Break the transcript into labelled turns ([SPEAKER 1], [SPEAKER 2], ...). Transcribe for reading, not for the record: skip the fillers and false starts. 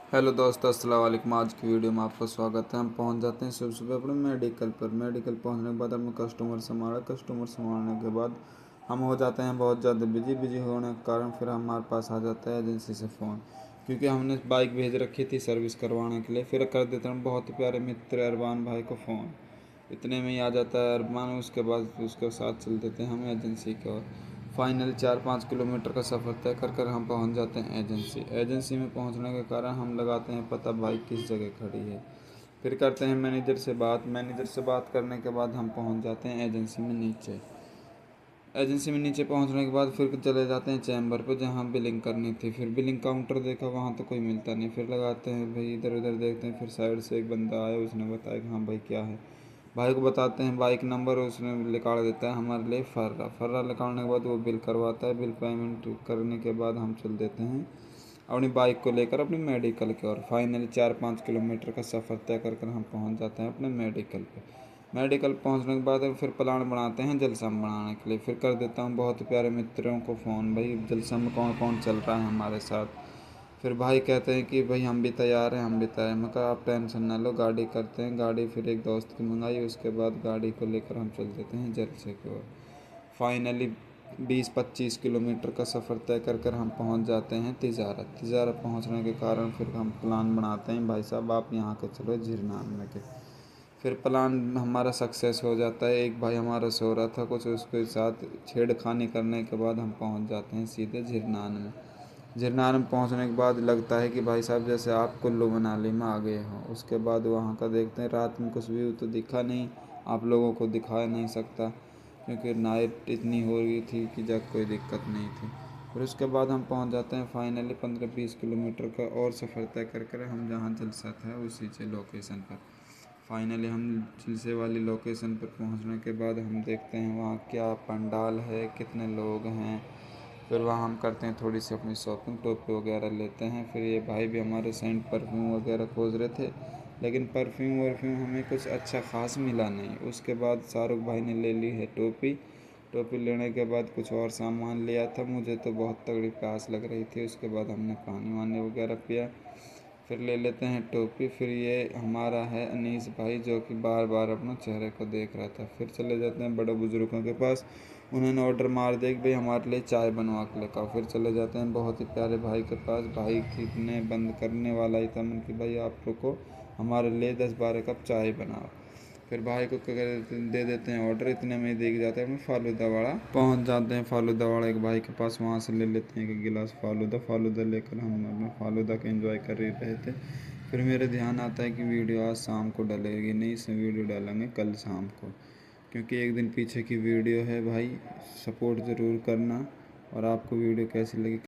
[SPEAKER 1] Hello दोस्तों, अस्सलाम वालेकुम। आज की वीडियो में आपका स्वागत है। हम पहुंच जाते हैं सुबह सुबह अपने मेडिकल पर। मेडिकल पहुंचने के बाद हमें कस्टमर संभालने के बाद हम हो जाते हैं बहुत ज़्यादा बिजी होने के कारण फिर हमारे पास आ जाता है एजेंसी से फ़ोन, क्योंकि हमने बाइक भेज रखी थी सर्विस करवाने के लिए। फिर कर देते हैं बहुत ही प्यारे मित्र अरमान भाई को फ़ोन। इतने में ही आ जाता है अरमान। उसके बाद उसके साथ चल देते हैं हम एजेंसी की ओर। फाइनल 4-5 किलोमीटर का सफ़र तय कर कर हम पहुंच जाते हैं एजेंसी में पहुंचने के कारण हम लगाते हैं पता बाइक किस जगह खड़ी है। फिर करते हैं मैनेजर से बात करने के बाद हम पहुंच जाते हैं एजेंसी में नीचे पहुंचने के बाद फिर चले जाते हैं चैम्बर पर जहां बिलिंग करनी थी। फिर बिलिंग काउंटर देखा, वहां तो कोई मिलता नहीं। फिर लगाते हैं भाई, इधर उधर देखते हैं। फिर साइड से एक बंदा आया, उसने बताया कि हाँ भाई क्या है। भाई को बताते हैं बाइक नंबर, उसने निकाल देता है हमारे लिए फर्रा निकालने के बाद वो बिल करवाता है। बिल पेमेंट करने के बाद हम चल देते हैं अपनी बाइक को लेकर अपनी मेडिकल की ओर। फाइनली 4-5 किलोमीटर का सफ़र तय कर कर हम पहुंच जाते हैं अपने मेडिकल पे। मेडिकल पहुंचने के बाद फिर प्लान बनाते हैं जलसा में बनाने के लिए। फिर कर देता हूँ बहुत प्यारे मित्रों को फ़ोन, भाई जलसा में कौन कौन चल रहा है हमारे साथ। फिर भाई कहते हैं कि भाई हम भी तैयार हैं, हम भी तैयार हैं। मैं कहा आप टेंशन ना लो, गाड़ी करते हैं। गाड़ी फिर एक दोस्त की मंगाई, उसके बाद गाड़ी को लेकर हम चल देते हैं जलसे की ओर। फाइनली 20-25 किलोमीटर का सफ़र तय कर कर हम पहुंच जाते हैं तिजारत पहुंचने के कारण फिर हम प्लान बनाते हैं, भाई साहब आप यहाँ के चलो झिरनान में के। फिर प्लान हमारा सक्सेस हो जाता है। एक भाई हमारा सो रहा था कुछ, उसके साथ छेड़खानी करने के बाद हम पहुंच जाते हैं सीधे झिरनान में। झिरनार में पहुंचने के बाद लगता है कि भाई साहब जैसे आप कुल्लू मनाली में आ गए हों। उसके बाद वहाँ का देखते हैं, रात में कुछ व्यू तो दिखा नहीं, आप लोगों को दिखा नहीं सकता क्योंकि नाइट इतनी हो रही थी कि जब कोई दिक्कत नहीं थी। फिर उसके बाद हम पहुँच जाते हैं फाइनली 15-20 किलोमीटर का और सफ़र तय कर कर हम जहाँ जलसा था उसी से लोकेशन पर। फाइनली हम जलसे वाली लोकेशन पर पहुँचने के बाद हम देखते हैं वहाँ क्या पंडाल है, कितने लोग हैं। फिर वहाँ हम करते हैं थोड़ी सी अपनी शॉपिंग, टोपी वगैरह लेते हैं। फिर ये भाई भी हमारे सेंट परफ्यूम वगैरह खोज रहे थे, लेकिन परफ्यूम वर्फ्यूम हमें कुछ अच्छा ख़ास मिला नहीं। उसके बाद शाहरुख भाई ने ले ली है टोपी। टोपी लेने के बाद कुछ और सामान लिया था, मुझे तो बहुत तगड़ी प्यास लग रही थी। उसके बाद हमने पानी वानी वगैरह पिया। फिर ले लेते हैं टोपी। फिर ये हमारा है अनीस भाई, जो कि बार बार अपने चेहरे को देख रहा था। फिर चले जाते हैं बड़े बुज़ुर्गों के पास, उन्होंने ऑर्डर मार दिया कि भाई हमारे लिए चाय बनवा के लेकर आओ। फिर चले जाते हैं बहुत ही प्यारे भाई के पास। भाई खींचने बंद करने वाला ही था, मन कि भाई आप रुको, हमारे लिए 10-12 कप चाय बनाओ। फिर भाई को दे देते हैं ऑर्डर। इतने में ही देख जाते हैं, हमें फालूदा वाला पहुंच जाते हैं। फालूदा वाला एक भाई के पास, वहाँ से ले लेते हैं एक गिलास फालूदा लेकर हम अपने फालूदा का एंजॉय कर ही रहे थे। फिर मेरे ध्यान आता है कि वीडियो आज शाम को डलेगी नहीं, इसमें वीडियो डालेंगे कल शाम को, क्योंकि एक दिन पीछे की वीडियो है। भाई सपोर्ट ज़रूर करना, और आपको वीडियो कैसी लगी